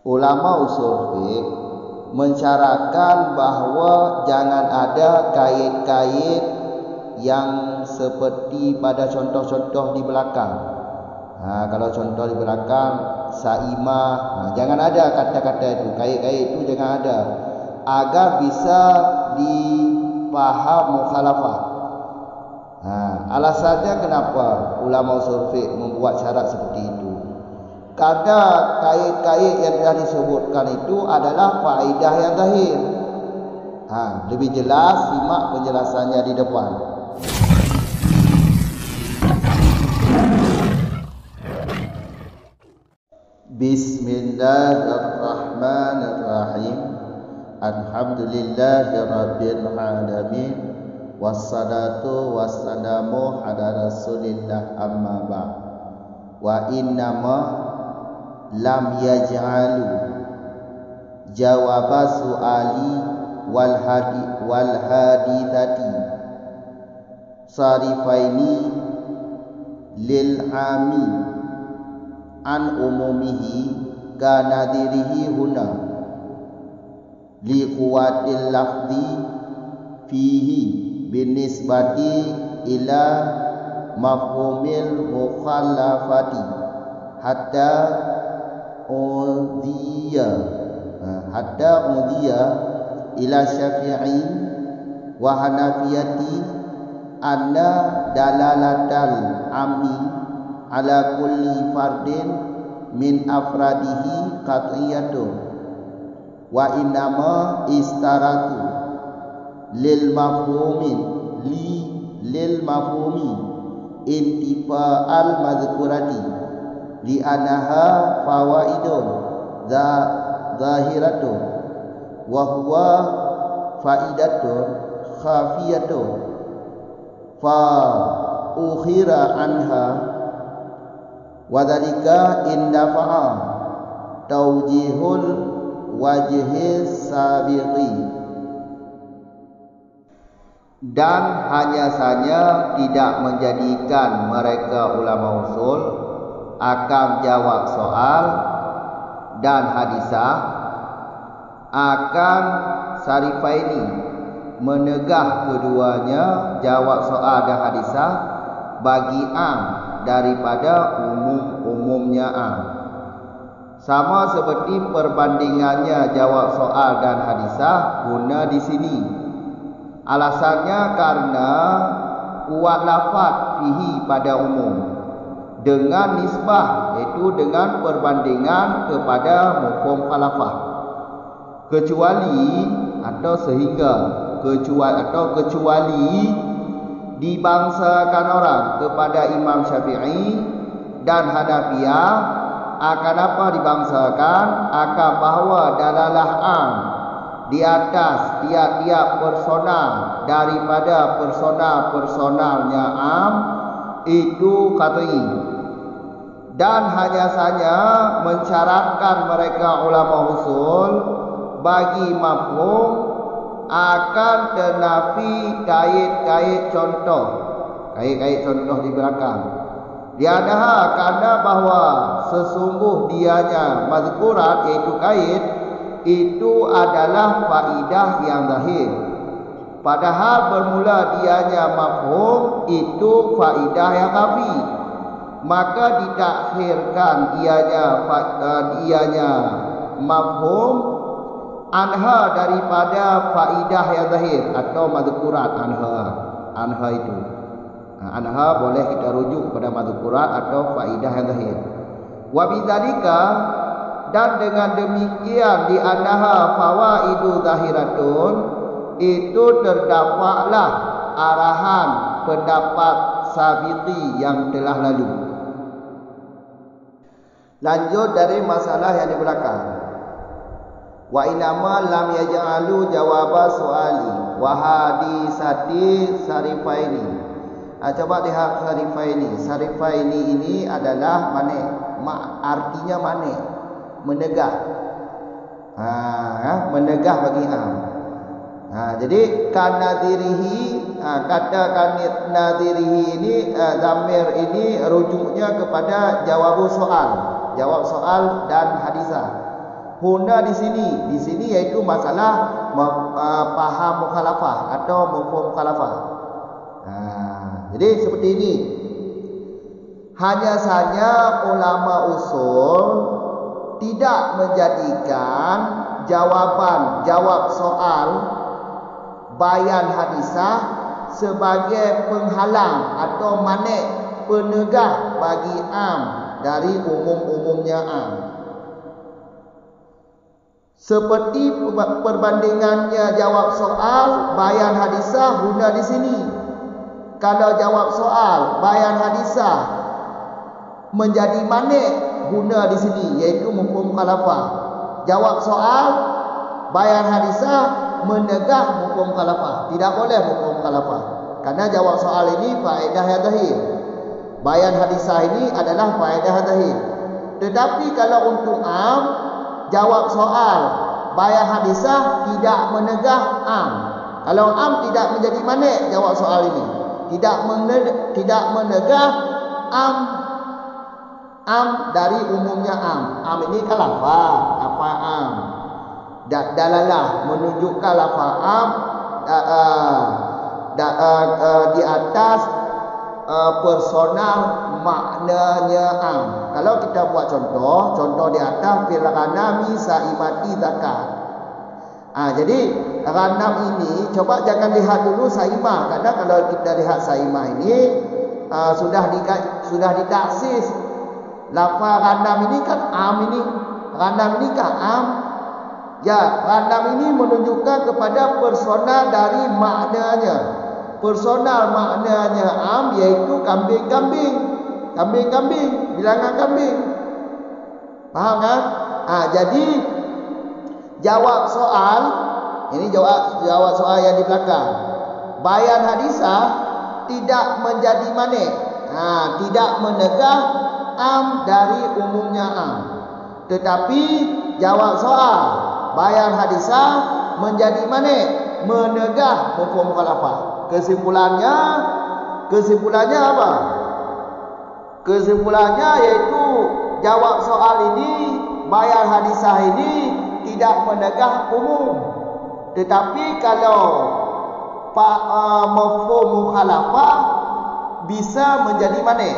Ulama usul fiqh mensyaratkan bahawa jangan ada kait-kait yang seperti pada contoh-contoh di belakang. Kalau contoh di belakang saimah, jangan ada kata-kata itu, kait-kait itu jangan ada, agar bisa dipaham mukhalafah. Alasannya kenapa ulama usul fiqh membuat syarat seperti itu? Karena kait-kait yang telah disebutkan itu adalah faedah yang zahir. Lebih jelas simak penjelasannya di depan. Bismillahirrahmanirrahim. Alhamdulillahirabbil alamin. Wassalatu wassalamu ala Rasulillah, amma ba'd. Wa innama lam yaj'alu jawab su'ali wal hadithati sarifaini lil ami an umumihi kanadirihi huna li quwwatil lafzi fihi binisbati ila mafhumil mukhalafati hatta udhiya ila syafi'i wa hanafiyati anna dalalatal ammi ala kulli fardin min afradihi qat'iyatun wa innama istaratu lil mafhumi intifa'al madhkurati li anaha fawaidun zahiratun wa huwa faidatun khafiyatun fa ukhira anha wa dhalika indafa'a tawjihul wajhi sabiqi. Dan hanya saja tidak menjadikan mereka ulama usul akan jawab soal dan hadisah akan sarifaini, menegah keduanya jawab soal dan hadisah bagi am daripada umumnya am. Sama seperti perbandingannya jawab soal dan hadisah guna di sini. Alasannya karena kuat lafaz fihi pada umum dengan nisbah, iaitu dengan perbandingan kepada mafhum khalafah, kecuali dibangsakan orang kepada Imam Syafi'i dan Hanafiyah. Akan apa dibangsakan? Akan bahawa dalalah am di atas tiap-tiap personal daripada personalnya am itu qat'i. Dan hanya saja mensyaratkan mereka ulama usul bagi mafhum akan ternafi kait-kait contoh di belakang. Dianaha karena bahawa sesungguh dianya mazkurat, iaitu kait, itu adalah faidah yang zahir. Padahal bermula dianya mafhum itu faidah yang khafi. Maka ditakhirkan ianya mafhum anha daripada faidah yang zahir atau mazkurat anha itu. Anha boleh kita rujuk kepada mazkurat atau faidah yang zahir. Wa bidzalika, dan dengan demikian di annaha fawaidu zahiratun, itu terdapatlah arahan pendapat sabiti yang telah lalu. Lanjut dari masalah yang di belakang. Wa inama lam yaj'alu jawaba su'ali wa hadisati sarifaini. Coba lihat sarifaini. Sarifaini ini adalah artinya menegah. Menegah bagi am. Jadi kanadirihi, kata kanadirihi ini zamir ini rujuknya kepada jawab soal dan hadisah. Huna di sini iaitu masalah faham mukhalafah atau mafhum mukhalafah. Jadi seperti ini. Hanya saja ulama usul tidak menjadikan jawab soal bayan hadisah sebagai penghalang atau manik penegah bagi am dari umum-umumnya am. Seperti perbandingannya jawab soal bayan hadisah guna di sini. Kalau jawab soal bayan hadisah menjadi manik guna di sini, iaitu mafhum mukhalafah. Jawab soal bayan hadisah menegah mafhum mukhalafah. Tidak boleh mafhum mukhalafah, karena jawab soal ini faedah yang zahir, bayan hadisah ini adalah faedah yang zahir. Tetapi kalau untuk am, jawab soal bayan hadisah tidak menegah am. Kalau am tidak menjadi manik jawab soal ini, tidak menegah am dari umumnya am. Am ini kan lafaz, apa am? Dalalah menunjukkan lafaz am di atas personal maknanya am. Kalau kita buat contoh di atas fil ghanami saimati zakat. Jadi ghanam ini coba jangan lihat dulu saimah, karena kalau kita lihat saimah ini sudah ditaksis. Lafaz ghanam ini kan am ini. Ghanam ini kan am. Ya, ghanam ini menunjukkan kepada personal dari maknanya. Personal maknanya am iaitu kambing-kambing. Kambing-kambing, bilangan kambing. Faham kan? Jadi jawab soal ini jawab soal yang di belakang. Bayan hadisah tidak menjadi manik. Tidak menegah am dari umumnya am. Tetapi jawab soal bayan hadisah menjadi manik, menegah mafhum mukhalafah. Kesimpulannya apa? Kesimpulannya yaitu jawab soal ini, bayan hadisah ini tidak menegah umum. Tetapi kalau mafhum mukhalafah bisa menjadi manik.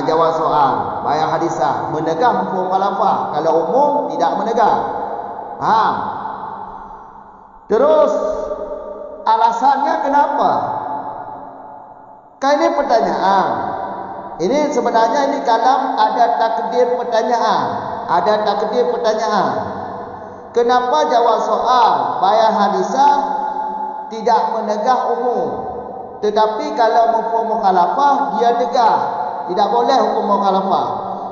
Jawab soal bayan hadisah menegah mafhum mukhalafah, kalau umum tidak menegah. Terus alasannya kenapa? Kan ini pertanyaan. Ini sebenarnya ini kalam ada takdir pertanyaan. Kenapa jawab soal bayan hadisah tidak menegah umum, tetapi kalau mafhum mukhalafah dia tegah? Tidak boleh hukum mukhalafah.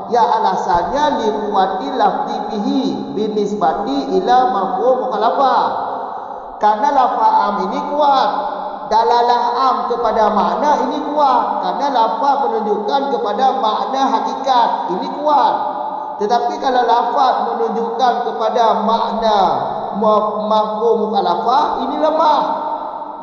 Ya, alasannya liquwati lafzi bihi binisbati ila mafhum mukhalafah. Karena lafaz am ini kuat, dalalah am kepada makna ini kuat, karena lafaz menunjukkan kepada makna hakikat ini kuat. Tetapi kalau lafaz menunjukkan kepada makna mafhum mukhalafah ini lemah.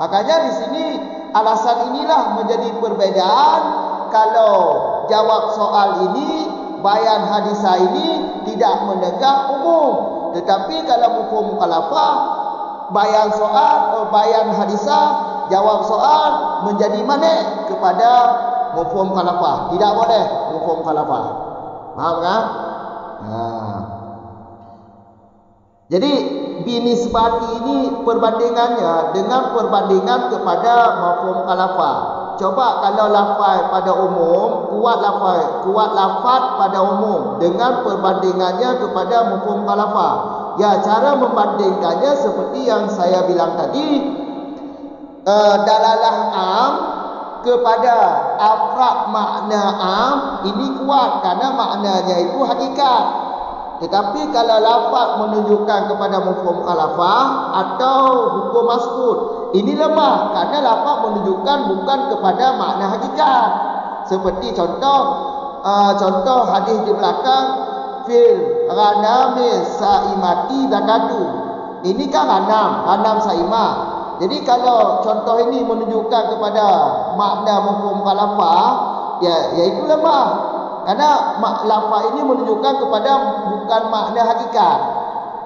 Makanya di sini alasan inilah menjadi perbezaan. Kalau jawab soal ini, bayan hadisah ini tidak menegah umum. Tetapi kalau mafhum mukhalafah, bayan hadisah, jawab soal menjadi manik kepada mafhum mukhalafah. Tidak boleh mafhum mukhalafah. Paham kan? Jadi binisbati ini perbandingannya dengan perbandingan kepada mafhum mukhalafah. Coba kalau lafaz pada umum, kuat lafaz pada umum dengan perbandingannya kepada mafhum mukhalafah. Ya, cara membandingkannya seperti yang saya bilang tadi. Dalalah am kepada afrad makna am ini kuat karena maknanya itu hakikat. Tetapi kalau lafaz menunjukkan kepada mafhum mukhalafah atau hukum maskut, ini lemah karena lafaz menunjukkan bukan kepada makna hakikat. Seperti contoh hadis di belakang, fil ghanami saimati zakatu. Ini kan ghanam saimah. Jadi kalau contoh ini menunjukkan kepada makna mafhum mukhalafah, yaitu lemah. Karena lafaz ini menunjukkan kepada bukan makna hakikat.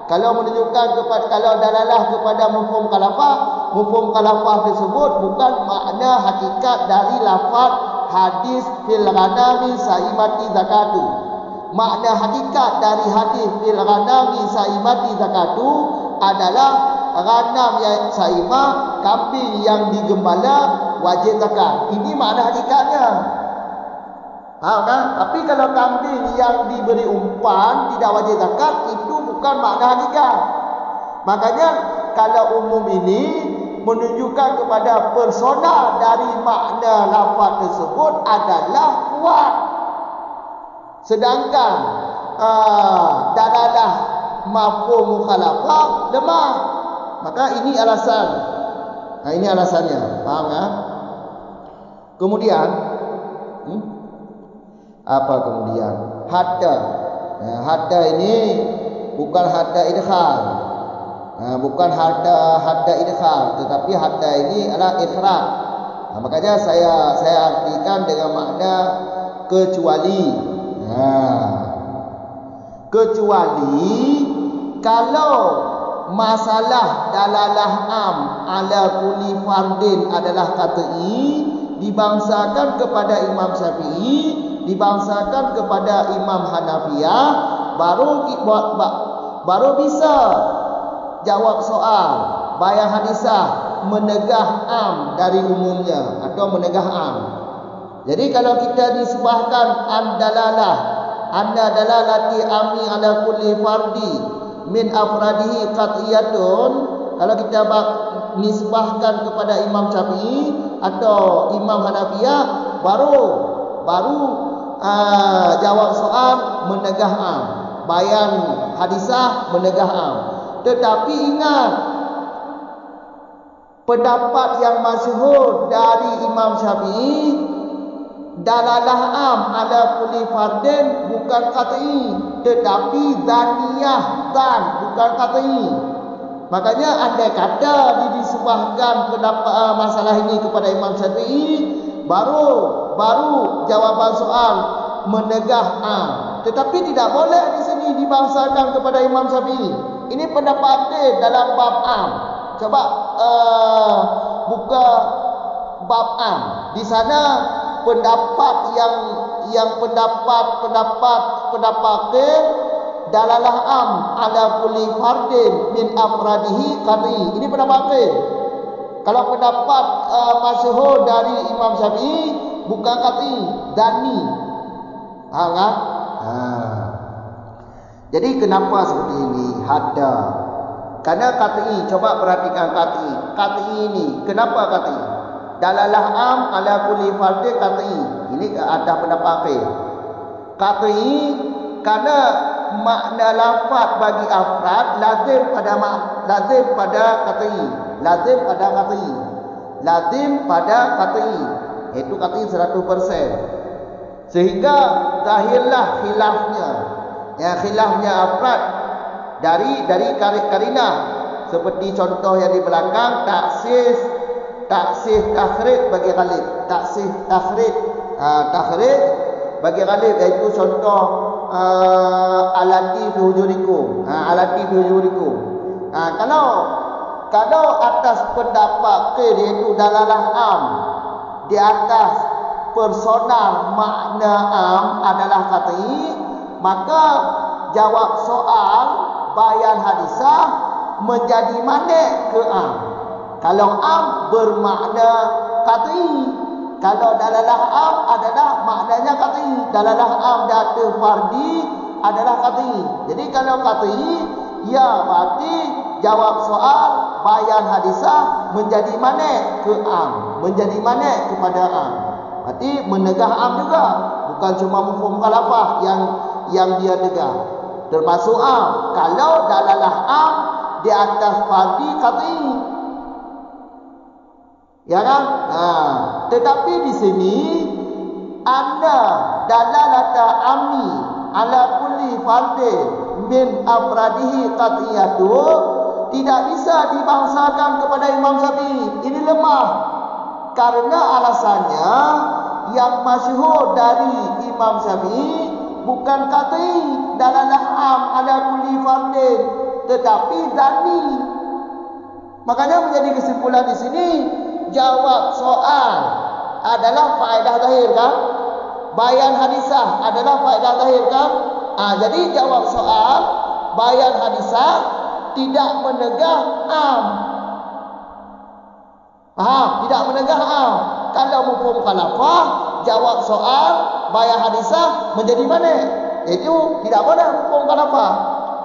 Kalau menunjukkan kepada, kalau dalalah kepada mufhum khalafah tersebut bukan makna hakikat dari lafaz hadis fil ghanami saimati zakatu. Makna hakikat dari hadis fil ghanami saimati zakatu adalah ghanam yang saimah, kambing yang digembala wajib zakat. Ini makna hakikatnya. Faham kan? Tapi kalau kambing yang diberi umpan tidak wajib zakat, itu bukan makna hakikat. Makanya kalau umum ini menunjukkan kepada persona dari makna lafaz tersebut adalah kuat. Sedangkan dalalah mafhum mukhalafah lemah. Maka ini alasan. Nah, ini alasannya. Faham kan? Kemudian apa kemudian? Hadda. Nah, hadda ini bukan hadda idkhal. Bukan hadda idkhal, tetapi hadda ini adalah ikhraj. Nah, makanya saya artikan dengan makna kecuali. Kecuali kalau masalah dalalah am ala kulli fardin adalah qat'i, dibangsakan kepada Imam Syafi'i, dibangsakan kepada Imam Hanafiyah, baru bisa jawab soal bayan hadisah menegah am dari umumnya atau menegah am. Jadi kalau kita disebahkan anna dalalati ami ala kulli fardi min afradihi qat'iyatun, kalau kita nisbahkan kepada Imam Syafi'i atau Imam Hanafiyah, baru jawab soal menegah am, bayan hadisah menegah am. Tetapi ingat, pendapat yang masyhur dari Imam Syafi'i, dalalah am ala kulli fardin bukan qat'i, tetapi zaniyah dan bukan qat'i. Makanya andai kata disebahkan pendapat masalah ini kepada Imam Syafi'i, baru jawaban soal menegah am. Tetapi tidak boleh di sini dibangsakan kepada Imam Syafi'i. Ini pendapat dia dalam bab am. Coba buka bab am. Di sana pendapat yang pendapat ke dalalah am ala kulli fardin min afradihi qat'i. Ini pendapat ke. Kalau pendapat masyhur dari Imam Syafi'i bukan qat'i, dani. Kan? Jadi kenapa seperti ini? Hadda. Karena qat'i, coba perhatikan qat'i. Qat'i ini, kenapa qat'i? Dalalah am ala kulli fardin qat'i. Ini ada pendapat ke. Qat'i karena makna lafaz bagi afrad lazim pada qat'i. Lazim pada qat'i. Itu qat'i 100%. Sehingga zahirlah khilafnya. Ya, khilafnya afrad dari karinah, seperti contoh yang di belakang, taksih takhrij bagi ghalib, taksih takhrij bagi ghalib, iaitu contoh alati fi hujurikum, kalau atas pendapat ke, iaitu dalalah am, di atas personal makna am adalah qat'i, maka jawab soal bayan hadisah menjadi manik ke am. Kalau am bermakna qat'i, kalau dalalah am adalah maknanya qat'i, dalalah am data fardi adalah qat'i. Jadi kalau qat'i, ya berarti jawab soal bayan hadisah menjadi manik ke am, menjadi manik kepada am. Berarti menegah am juga, bukan cuma mafhum khalafah yang dia negah, termasuk am. Kalau dalalah am di atas fardi qat'i, ya kan? Tetapi di sini anna dalalata ammi ala kulli fardin min afradihi qat'iyatu tidak bisa dibangsakan kepada Imam Syafi'i. Ini lemah. Karena alasannya yang masyhur dari Imam Syafi'i bukan qat'i, dalalah am ala kulli fardin, tetapi zani. Makanya menjadi kesimpulan di sini, jawab soal adalah faedah zahir kan? Bayan hadisah adalah faedah zahir kan? Jadi jawab soal, bayan hadisah tidak menegah am. Faham? Tidak menegah am. Kalau mafhum mukhalafah, jawab soal, bayan hadisah menjadi mana? Itu tidak boleh mafhum mukhalafah.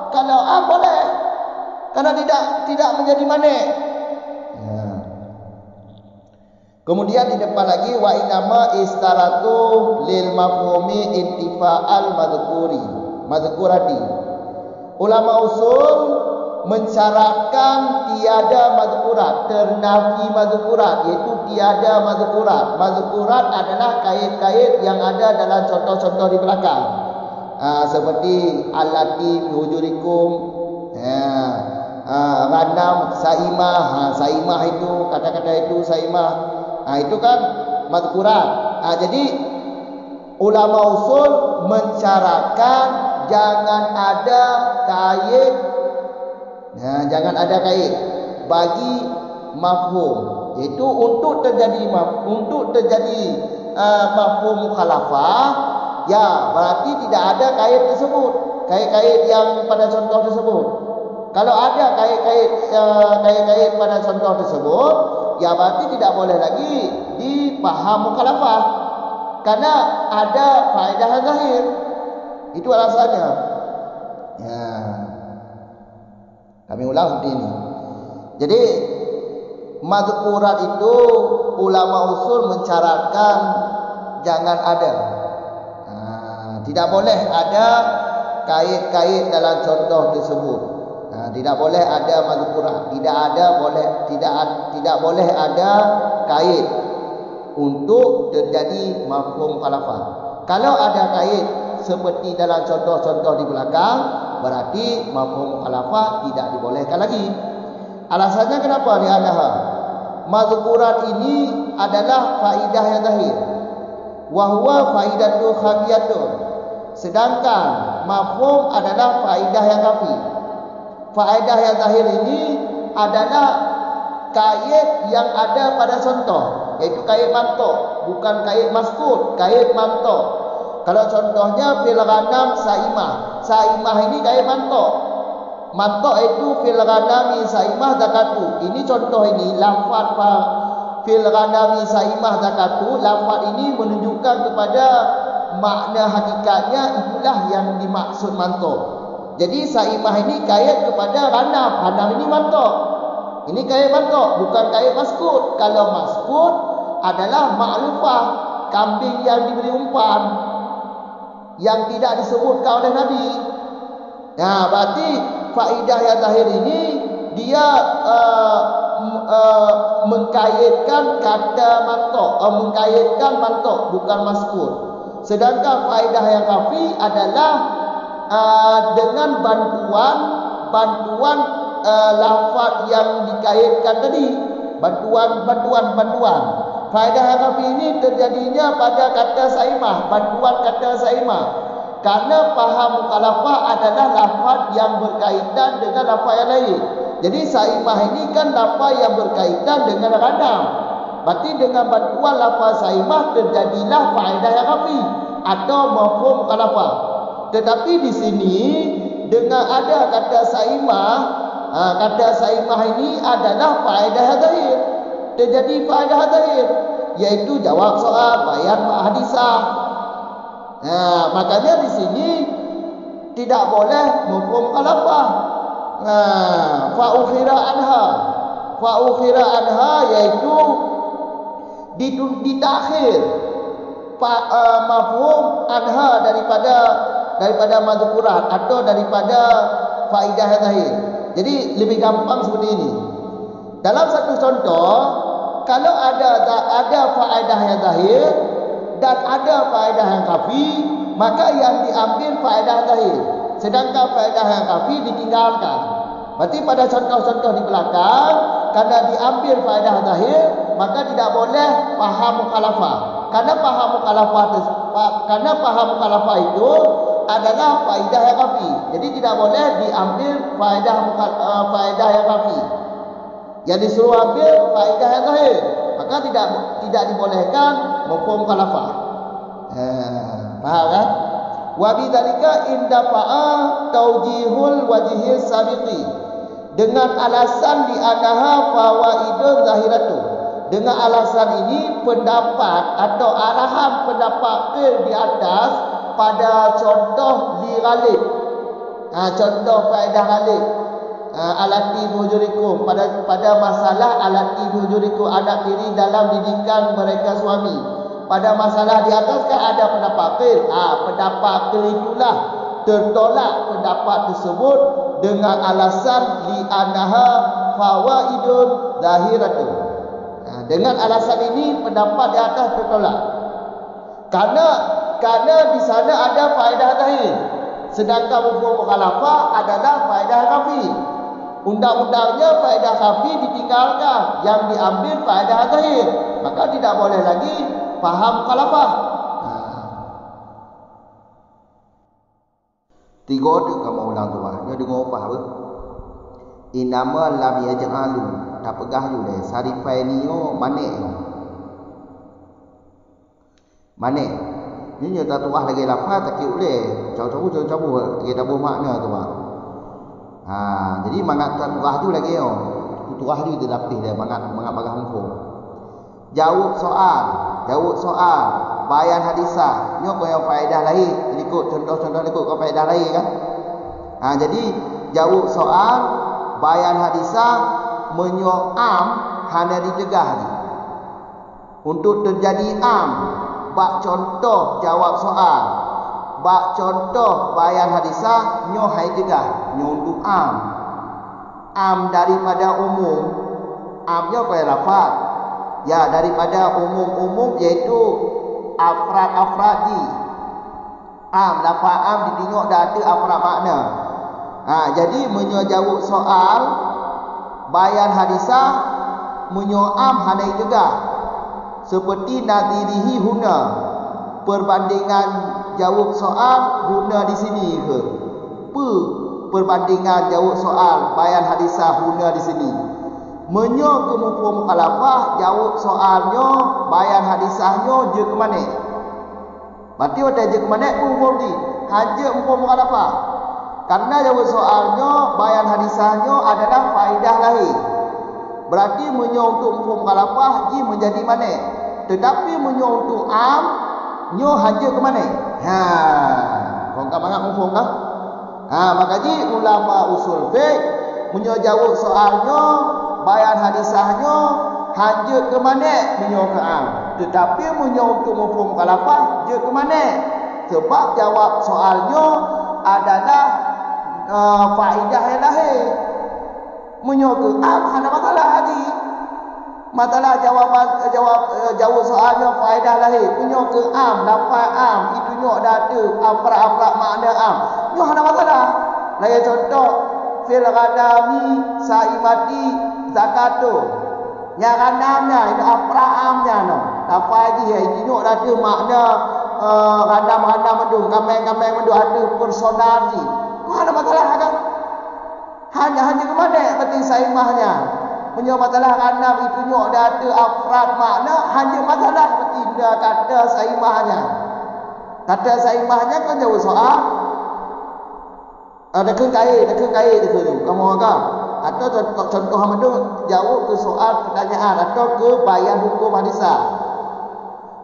Kalau am boleh. Karena tidak menjadi mana. Ya. Kemudian di depan lagi, wa inama istaratu lil mafhumi intifa'al madhkurati. Ulama usul mensyaratkan tiada madhkurat, ternafi madhkurat, iaitu tiada madhkurat. Madhkurat adalah kait-kait yang ada dalam contoh-contoh di belakang. Seperti allati fi hujurikum, ghanam, saimah. Saimah itu, kata-kata itu saimah. Itu kan madhkurat. Jadi ulama usul mensyaratkan jangan ada kait, jangan ada kait bagi mafhum, iaitu untuk terjadi mafhum mukhalafah, ya berarti tidak ada kait tersebut, kait-kait yang pada contoh tersebut. Kalau ada kait-kait pada contoh tersebut, ya berarti tidak boleh lagi dipaham mukhalafah, karena ada faedah zahir. Itu alasannya. Ya. Kami ulang seperti ini. Jadi madhkurat itu ulama usul mensyaratkan jangan ada. Tidak boleh ada kait-kait dalam contoh tersebut. Tidak boleh ada madhkurat, tidak boleh ada kait untuk terjadi mafhum mukhalafah. Kalau ada kait seperti dalam contoh-contoh di belakang, berarti mafhum mukhalafah tidak dibolehkan lagi. Alasannya kenapa? Li'annaha madhkurat ini adalah faidah yang zahir, wa huwa faidatu khafiyatun. Sedangkan mafhum adalah faidah yang khafi. Faedah yang zahir ini adalah kait yang ada pada contoh, yaitu kait mantuk, bukan kait maskut, kait mantuk. Kalau contohnya fil ghanam saimah. Saimah ini kait mantuk. Mantuk itu fil ghanami saimah zakatu. Ini contoh ini lafaz fil ghanami saimah zakatu. Lafaz ini menunjukkan kepada makna hakikatnya, itulah yang dimaksud mantuk. Jadi saimah ini kait kepada ghanam. Ghanam ini mantuk. Ini kait mantuk, bukan kait maskut. Kalau maskut adalah ma'lufah, kambing yang diberi umpan, yang tidak disebutkan oleh Nabi. Berarti faedah yang zahir ini dia mengkaitkan kata mantuk, mengkaitkan mantuk, bukan maskut. Sedangkan faedah yang khafi adalah dengan bantuan lafaz yang dikaitkan tadi, bantuan. Faedah yang khafi ini terjadinya pada kata saimah, bantuan kata saimah. Karena faham mukhalafah adalah lafaz yang berkaitan dengan lafaz yang lain. Jadi saimah ini kan lafaz yang berkaitan dengan ghanam. Berarti dengan bantuan lafaz saimah terjadilah faedah yang khafi atau mafhum mukhalafah. Tetapi di sini dengan ada kata saimah, kata saimah ini adalah faedah zahir. Terjadi faedah zahir, yaitu jawab soal, bayan hadisah. Makanya di sini tidak boleh mafhum mukhalafah. Fa ukhira anha yaitu ditakhir mafhum anha daripada madhkurat atau daripada faedah zahir. Jadi lebih gampang seperti ini. Dalam satu contoh, kalau ada faedah yang zahir dan ada faedah yang khafi, maka yang diambil faedah zahir, sedangkan faedah yang khafi ditinggalkan. Berarti pada contoh-contoh di belakang, karena diambil faedah zahir, maka tidak boleh faham mukhalafah. Karena faham mukhalafah itu adalah faedah yang kafi. Jadi tidak boleh diambil faedah yang kafi. Yang disuruh ambil faedah yang zahir. Maka tidak dibolehkan mafhum mukhalafah. Faham kan? Wa bidzalika indafa'a taujihul wajhi sabiqi. Dengan alasan di anaha fawaidun zahiratu. Dengan alasan ini pendapat atau arahan pendapat di atas pada contoh li ghalib. Contoh faedah ghalib. Alati bujurikum pada masalah alati bujurikum anak tiri dalam didikan mereka suami. Pada masalah di atas kan ada pendapat qil. Pendapat qil itulah tertolak pendapat tersebut dengan alasan li anaha fawaidun zahiratu. Dengan alasan ini pendapat di atas tertolak. Karena di sana ada faedah zahir. Sedangkan mafhum mukhalafah adalah faedah kafi. Undang-undangnya faedah kafi ditinggalkan, yang diambil faedah zahir. Maka tidak boleh lagi faham mukhalafah. Tiga tu kamu ulang tu bah. Dia dengar apa apa? Inama lam yaj'alu. Tak pegah ju deh. Sarifai ni yo manik. Manik. Ni dia tak tuah lagi lafaz tak boleh. Cabu-cabu lagi double makna tu bah. Jadi mangat tak tuah tu lagi yo. Tuah tu dilapis dia mangat bagah mafhum. Jawab soal. Bayan hadisah. Ni kau yang faedah lain. Ikut contoh-contoh ikut kau faedah lain kan. Jadi jawab soal, bayan hadisah, menyoam hanya dicegah ni. Untuk terjadi bak contoh jawab soal, bak contoh bayan hadisah, nyo hai cegah, nyo untuk daripada umum. Amnya kaya lafaz. Ya, daripada umum-umum iaitu afrad-afradi. Lafaz ditengok dah ada afrad makna. Jadi menjawab soal bayan hadisah menyoam hanai juga seperti nadirihi huna, perbandingan jawab soal huna di sini ke perbandingan jawab soal bayan hadisah huna di sini. Menyo ke mafhum mukhalafah, jawab soalnya bayan hadisahnya je ke mana? Berarti ada je ke mana mafhum ni? Haja mafhum mukhalafah. Karena jawab soalnya bayan hadisahnya adalah faedah lahir. Berarti menyo untuk mafhum mukhalafah ji menjadi mana? Tetapi menyo untuk nyo haja ke mana? Kau tak banyak mafhum kah? Maka ji ulama usul fiqh menyo jawab soalnya bayan hadisahnya haja ke mana? Menyo ke Tetapi menyo untuk mafhum mukhalafah je ke mana? Sebab jawab soalnya adalah faedah yang lahir. Menyo ke ada masalah lagi. Masalah jawab soalnya faedah lahir. Menyo ke dapat itu nyok dah ada afra-afra makna Nyo ada masalah. Lain contoh fil ghadami saimati zakato. Nya ganamnya itu afraamnya no. Dapat lagi ini nyok dah ada makna gandam-gandam mendung, kambing-kambing mendung ada personal ni. Kau ada masalah kan? Hanya ke mana penting saimahnya. Punya masalah gandam itu nyok dah ada afrad makna, hanya masalah penting dia kata saimahnya. Kata saimahnya kan jauh soal. Ada kait tu. Kamu agak atau contoh mendung jawab ke soal pertanyaan atau ke bayan hukum hadisah.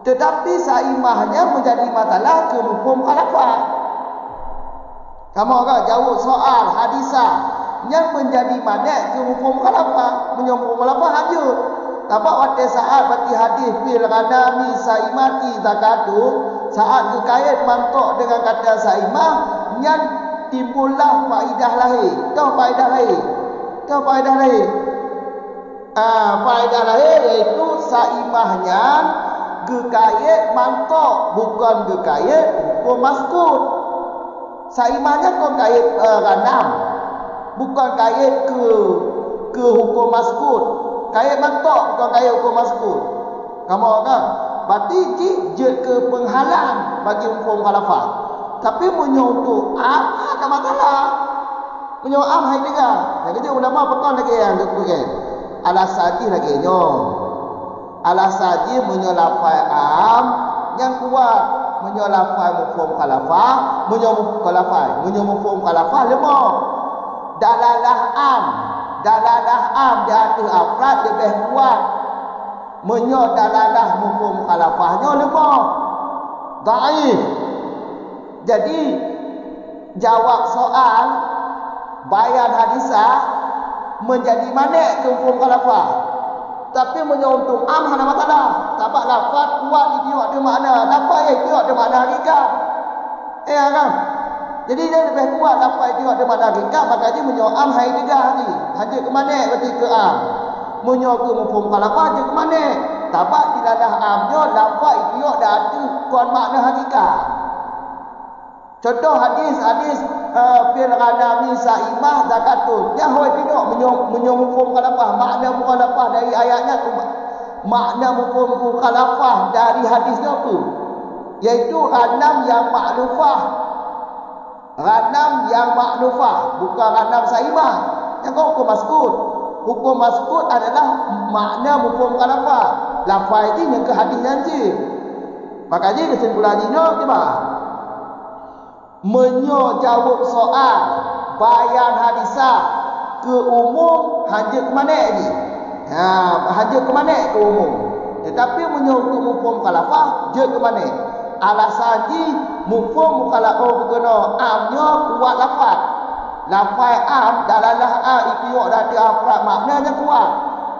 Tetapi saimahnya menjadi masalah ke mafhum mukhalafah. Kamu agak jawab soal hadisah yang menjadi mana ke mafhum mukhalafah, menyambung mukhalafah haja. Tapi pada saat bagi hadis fil ghadami saimati zakatu, saat kekait mantok dengan kata saimah yang timbullah faedah lahir. Tahu faedah lahir? Faedah lahir iaitu saimahnya gekait mantok, bukan gekait hukum maskut. Saimahnya kau kait gandam, bukan kait ke hukum maskut. Kait mantok bukan kait hukum maskut. Kamu kan? Berarti je ke penghalang bagi hukum mukhalafah. Tapi menyoto am ada masalah. Menyo am hai dengar. Jadi ulama pekon lagi yang ke alasaji lagi nyo. Alasaji menyo lafai am yang kuat. Menyo lafai mufhum kalafah, menyo mufhum kalafah lemah. Dalalah am di hati afrad lebih kuat. Menyo dalalah mufhum kalafahnya lemah. Dhaif. Jadi jawab soal bayan hadisah menjadi manik ke mufhum kalafah. Tapi menyuntung am hana masalah. Tapak lafaz kuat dia ada makna. Lafaz dia ada makna hakikat. Kan? Jadi dia lebih kuat lafaz dia ada makna hakikat, maka dia menyo am hai degah ni. Hanya ke manik berarti ke am. Menyo ke mufhum kalafah je ke manik. Tapak dilalah amnya lafaz dia dah ada kuat makna hakikat. Contoh hadis fil ghanami sa'imah zakatun. Yang hoi tidak menyumfum khalafah. Makna mukhalafah dari ayatnya tu. Makna mufhum mukhalafah dari hadisnya tu. Iaitu ghanam yang ma'lufah. Ghanam yang ma'lufah. Bukan ghanam sa'imah. Yang kau hukum maskut. Hukum maskut adalah makna mufhum khalafah. Lafaz ini yang ke hadis nanti. Makanya kesimpulan ini tiba. Menyo jawab soal bayan hadisah ke umum hanya ke mana ni? Hanya ke mana ke umum. Tetapi menyo ke mufhum kalafah je ke mana? Alasan di mufhum mukhalafah berkena amnya kuat lafaz. Lafaz am dalalah a itu ada afrad maknanya kuat.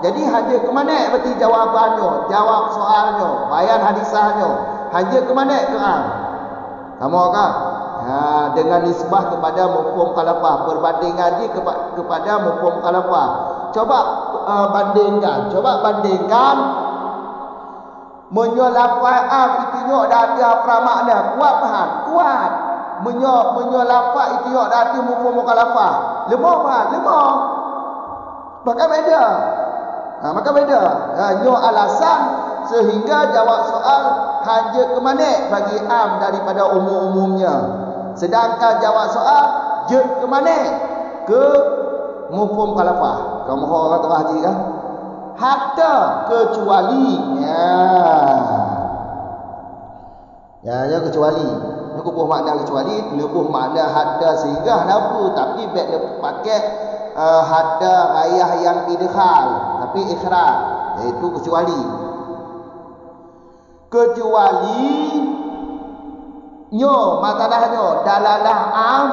Jadi hanya ke mana berarti jawabannya, jawab soalnya, bayan hadisahnya. Hanya ke mana ke am. Sama kan? Dengan nisbah kepada mufhum kalafah, perbandingan dia kepada mufhum kalafah. Coba bandingkan menyo lafaz am itu dah ada apa makna kuat faham kuat. Menyo lafaz itu dah ada mufhum kalafah lemah faham lemah. Maka beda. Nyo alasan sehingga jawab soal hanya ke mana bagi am daripada umum-umumnya. Sedangkan jawab soal je ke mana? Ke mufhum kalafah. Kamu orang tu haji kan? Hatta kecuali ya kecuali. Lepuh makna kecuali, lepuh makna hatta sehingga apa? Tapi baik lepuh pakai hatta rayah yang idkhal, tapi ikhraj, iaitu kecuali. Kecuali nyo masalahnya dalalah am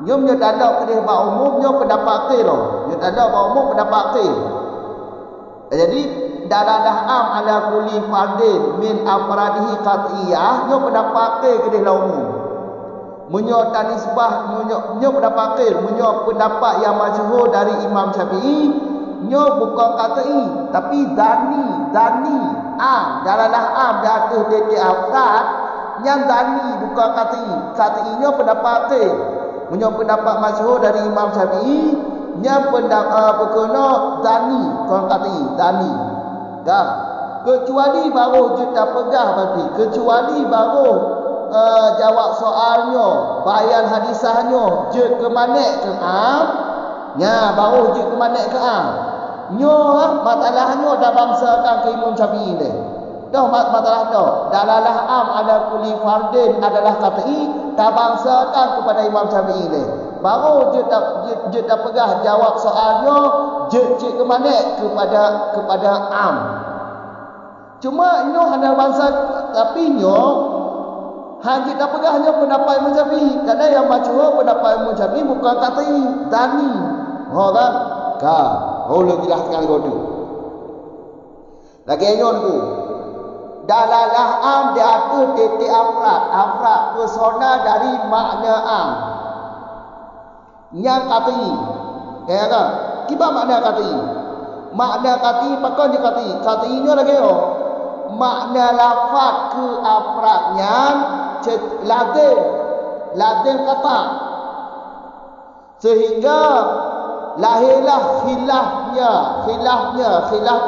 nyo dalam kedih ba umum nyo pendapat ke lo nyo dalam ba umum pendapat ke. Jadi dalalah am ala kulli fardin min afradihi qat'iyah nyo pendapat ke kedih la umum. Menyo tanisbah nyo pendapat ke menyo pendapat yang masyhur dari Imam Syafi'i nyo bukan qat'i tapi dani dalalah am di atas titik afrad yang dani bukan katinya pendapat ke punya pendapat masyhur dari Imam Syafi'i yang pendapat berkena dani bukan dani dah kecuali baru kita pegah berarti kecuali baru jawab soalnya bayan hadisahnya je ke mana ke am baru je ke mana ke am masalahnya dah bangsakan ke Imam Syafi'i ni. Dah masalah dah. Dalalah am ala kulli fardin adalah qat'i tabangsakan kepada Imam Syafi'i ni. Baru je tak pegah jawab soalnya je ke mana kepada am. Cuma ini hanya bangsa tapi hanya tak pegahnya pendapat Imam Syafi'i. Kerana yang masyhur pendapat Imam Syafi'i bukan qat'i, dani. Kan? Lagi jelaskan tu. Lagi tu. Dalalah am di atas titik afrad persona dari makna am yang qat'i. Kan? Kiba makna qat'i? Makna qat'i pakai je qat'i nya lagi makna lafaz ke afradnya lazim kata sehingga lahirlah khilaf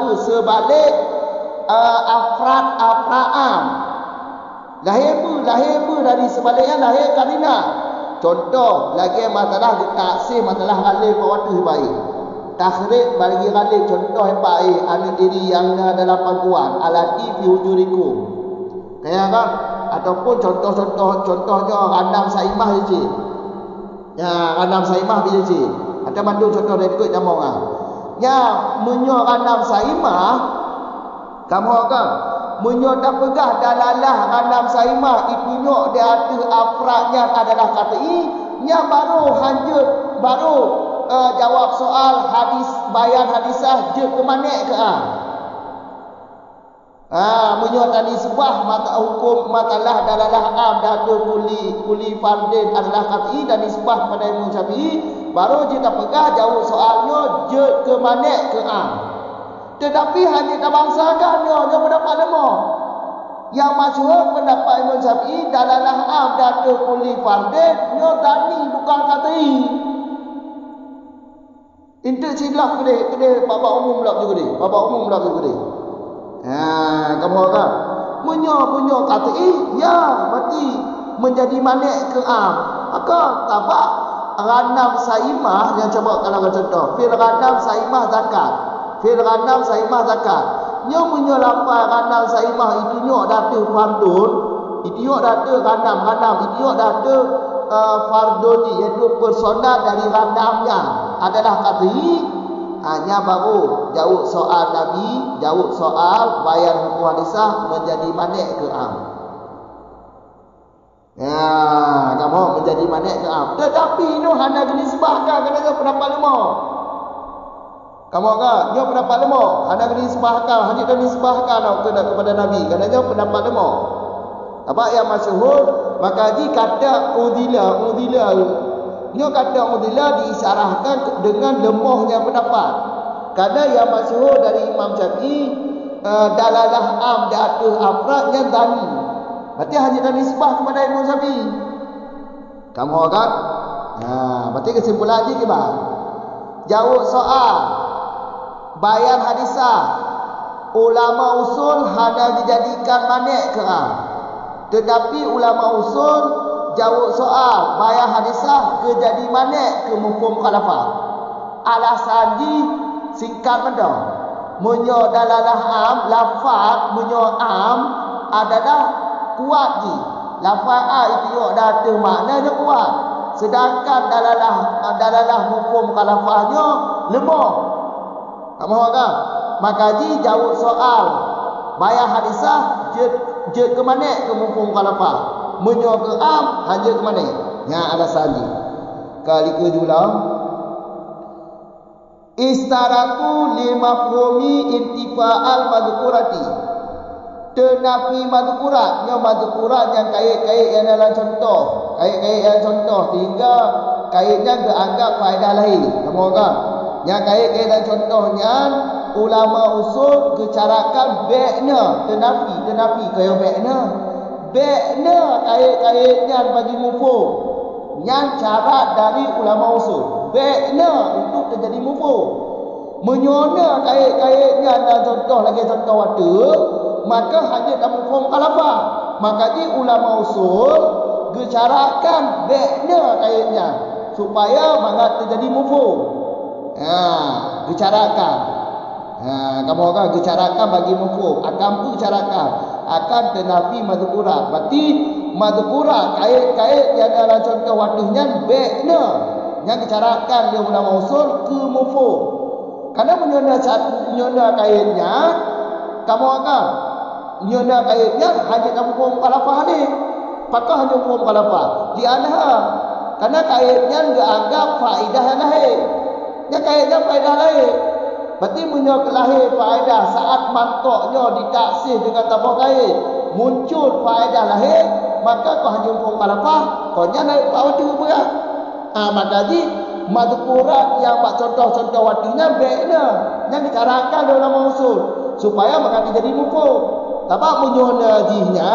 tu sebalik afrad am Lahir pun dari sebaliknya lahir karina. Contoh lagi masalah taksir, masalah alif waktu baik. Takhrij bagi alif contoh baik anu diri yang dalam pangkuan alati fi hujurikum. Kayak kan? Ataupun contohnya randam saimah je. Ya, randam saimah bila je. Ada mandu contoh dari ikut nama orang. Ya, menyo randam saimah kamu kan menyo dah pegah dalalah randam saimah ipunya dia ada afradnya adalah kata nya baru jawab soal hadis bayan hadisah je ke mana ke menyo tadi sebah mata hukum matalah dalalah am dah ada kuli fardin adalah kata dan nisbah kepada Imam Syafi'i baru je tak pegah jawab soalnya je ke mana ke tetapi hanya tak bangsakan dia pendapat lemah. Yang masyhur pendapat Imam Syafi'i dalalah am dah ada kuli fardin dia tani bukan kata Inti silap kedai bapa umum pula juga dia. Kamu kan menyo kata ya berarti menjadi manik ke am. Maka tabak ranam saimah yang coba kalau contoh fil ranam saimah zakat. Nyo menyo lapar ranam saimah itu nyo data fardun, itu nyo data ranam, itu nyo data fardun iaitu personal dari ranamnya adalah kata hanya baru jawab soal Nabi, jawab soal bayan hukum hadisah menjadi manik ke am. Ya, kamu menjadi manik ke am. Tetapi ini hanya dinisbahkan kerana pendapat lemah. Kamu kan, dia pendapat lemah. Hanya dinisbahkan, hanya dinisbahkan kepada Nabi kerana pendapat lemah. Apa yang masyhur maka kata udila dia kata udila diisyarahkan dengan lemahnya pendapat. Kerana yang masyhur dari Imam Syafi'i dalalah am da'atu afrad yang tani. Berarti hanya nisbah kepada Imam Syafi'i. Kamu kan? Berarti kesimpulan lagi ke bang? Jawab soal bayan hadisah ulama usul hanya dijadikan manik ke tetapi ulama usul jawab soal bayan hadisah ke jadi manik ke mufhum khalafah. Alasan di singkat benda menyo dalalah am lafaz menyo am adalah kuat ji lafaz itu dah ada maknanya kuat sedangkan dalalah mufhum khalafahnya lemah. Kamu kan maka ji jawab soal bayan hadisah je ke mana ke mufhum khalafah menyo ke am hanya ke mana nya alasan ji kali kedua istaraku limafhumi intifa'al madhkurati tenafi madhkurat yang madhkurat yang kait-kait yang dalam contoh kait-kait yang contoh sehingga kaitnya dianggap faedah lain kamu kan yang kait-kait dan contohnya ulama usul kecarakan bekna tenafi kaya bekna kait-kaitnya bagi mufhum yang cara dari ulama usul bekna untuk terjadi mufhum menyona kait-kaitnya dan contoh lagi contoh waktu maka hanya tak mufhum khalafah maka di ulama usul gecarakan bekna kaitnya supaya mangat terjadi mufhum gecarakan kamu kan gecarakan bagi mufhum akan pun gecarakan akan tenafi madhkurat berarti madhkurat kait-kait yang dalam contoh waktunya bekna yang dicarakan dia ulama usul ke mufhum kerana menyona kaitnya kamu akan menyona kaitnya hanya mufhum khalafah ni pakah hanya mufhum khalafah di anha kerana kaitnya dianggap faedah lain yang kaitnya faedah lain berarti menyona lahir faedah saat mantoknya ditaksir dengan tambah kait muncul faedah lahir maka kau hanya mufhum khalafah kau nya naik power berat maka di madhkurat yang buat contoh-contoh waktunya bekna yang dicarakan oleh ulama usul supaya maka jadi mufhum tapi menyona jihnya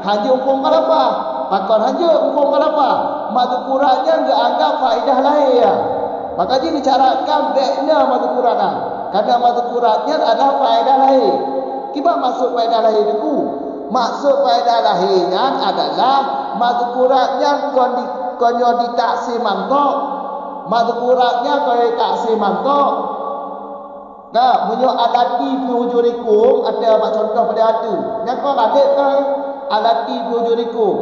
hanya mufhum khalafah pakon hanya mufhum khalafah madhkuratnya enggak anggap faedah lain ya maka di dicarakan bekna madhkuratnya karena madhkuratnya adalah faedah lain kiba masuk faedah lain itu Maksud faedah lahirnya adalah mazkuratnya konyo ditaksi mantok. Mazkuratnya konyo ditaksi mantok. Nah, munyo alati fi wujurikum ada mak contoh pada itu. Yang kau adik kan alati fi wujurikum.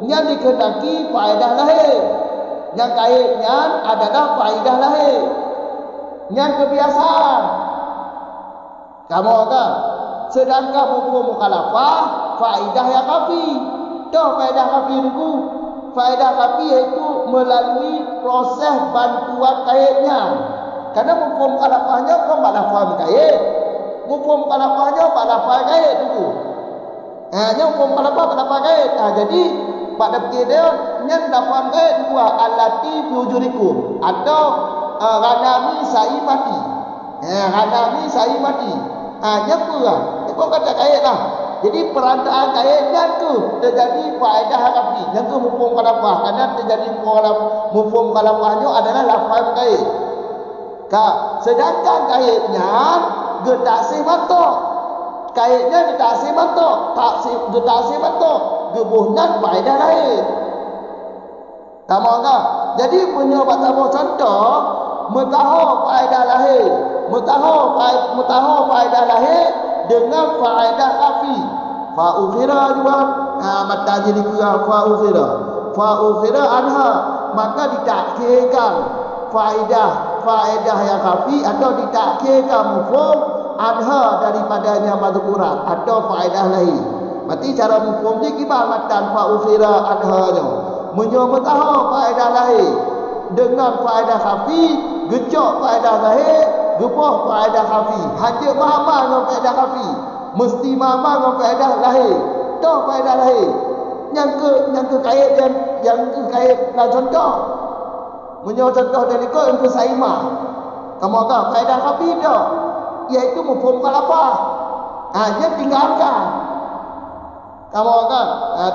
Yang dikehendaki faedah lahir. Yang kaitnya adalah faedah lahir. Yang kebiasaan. Kamu kan? Sedangkan hukum mukhalafah faedah yang kafi. Dah faedah kafi itu. Faedah kafi iaitu melalui proses bantuan kaitnya. Karena hukum mukhalafahnya kau malah faham kait. Hukum mukhalafahnya malah faham kait itu. Hanya hukum mukhalafah malah faham kait. Jadi pada dia yang dapat kait dua alati wujurikum atau ghanami sa'i mati. Ghanami sa'i mati. Hanya pula. Kau kata kait lah. Jadi perantaraan kaitnya tu terjadi faedah harafi. Yang tu mufhum mukhalafah. Karena terjadi mufhum mukhalafahnya adalah lafaz kait. Sedangkan kaitnya getaksi batok. Kaitnya getaksi batok. Getaksi batok. Gebuhnan faedah lain. Kamu enggak? Jadi punya batabah contoh mutahu faedah lahir. Mutahu faedah lahir dengan faedah kafi. Fa'ukhira juga mata jadi kira fa'ukhira anha, maka ditakhirkan faedah yang kafi atau ditakhirkan mufhum anha daripadanya mazkurat atau faedah lahir. Berarti cara mufhum ni gimana matan fa'ukhira anha nya. Menyebutah faedah lahir dengan faedah kafi, gecok faedah lahir, gepoh faedah kafi. Hanya mahama dengan faedah kafi, mesti mahama dengan faedah lahir. Dah faedah lahir. Yang ke kait yang ke kait lah contoh. Menyebut contoh dari kau yang ke saimah. Kamu akan faedah kafi dah. Iaitu mufhum mukhalafah. Dia tinggalkan. Kamu akan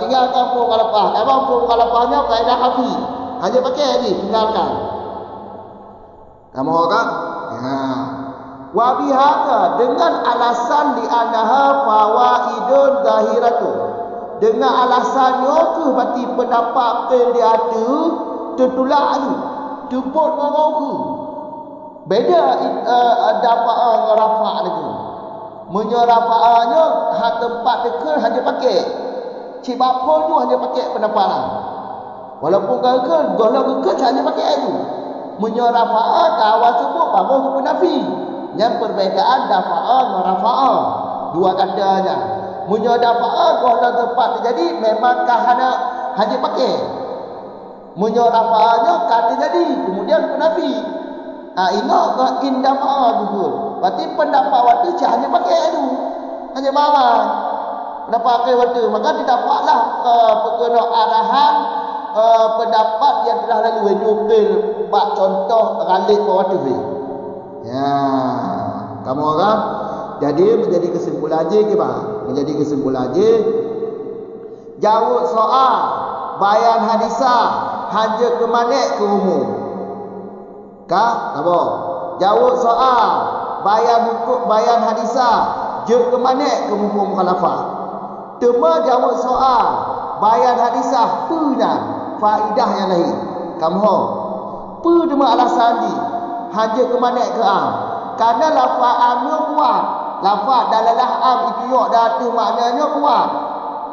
tinggalkan mufhum mukhalafah. Emang mufhum mukhalafahnya faedah kafi. Hanya pakai lagi tinggalkan. Kamu akan wa bihadza dengan alasan di anaha fawaidun zahiratu. Dengan alasannya ke berarti pendapat dia ada tertulak ni. Tepuk ngau ke. Beda dafa'ah dengan rafa' lagi. Menyerafa'ahnya tempat dekat hanya pakai. Cik bapa tu hanya pakai pendapat. Walaupun kalau ke hanya pakai itu. Menyerafa'ah kawan sebut baru ke penafi. Yang perbezaan dafa'ah dengan rafa'ah. Dua katanya. Menyerafa'ah kalau tempat terjadi memangkah hanya pakai. Menyerafa'ahnya kata jadi. Kemudian penafi. Ingat indafa'ah juga. Berarti pendapat waktu hanya pakai itu. Hanya marah. Pendapat pakai waktu. Maka didapatlah perkena arahan pendapat yang telah lalu nyupil bak contoh ralik waktu ni. Ya, kamu orang. Jadi menjadi kesimpulan je ke bah? Menjadi kesimpulan je. Jawab soal bayan hadisah hanya ke mana ke umum. Kah? Apa? Jawab soal bayan hadisah je ke mana ke mufhum mukhalafah. Tema jawab soal bayan hadisah puna faedah yang lain. Kamu pu tema alasan ni hanya ke mana ke am. Karena lafaz amnya kuat. Lafaz dalalah am itu yok dah tu maknanya kuat.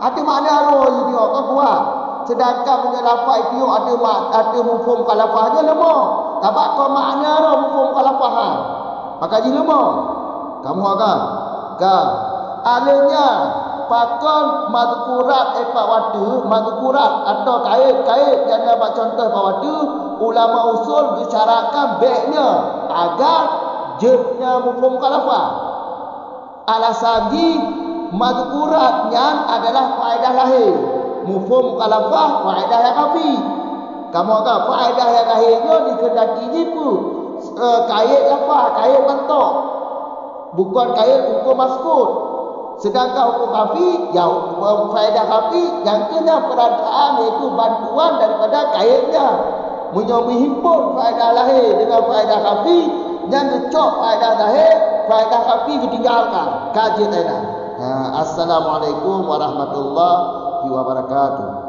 Ada makna roh itu yok kan kuat. Sedangkan punya lafaz itu yok ada mufhum mukhalafahnya lemah. Sebab kau makna roh mufhum mukhalafah. Maka jadi lemah. Kamu akan alanya pakon mazkurat mazkurat atau kait-kait yang dapat contoh waktu ulama usul bicarakan baiknya agar jetnya mufhum mukhalafah. Alasan di mazkuratnya adalah faedah lahir, mufhum mukhalafah faedah yang kafi. Kamu akan faedah yang lahirnya dikehendaki ni pun kait lafaz, kait bentuk, bukan kait hukum maskut. Sedangkan hukum kafi, yang faedah kafi yang kena perantaraan iaitu bantuan daripada kaitnya. Menyimpun faedah lahir dengan faedah kafi, yang ngecok faedah lahir, faedah kafi ditinggalkan. Kaji tadi. Assalamualaikum warahmatullahi wabarakatuh.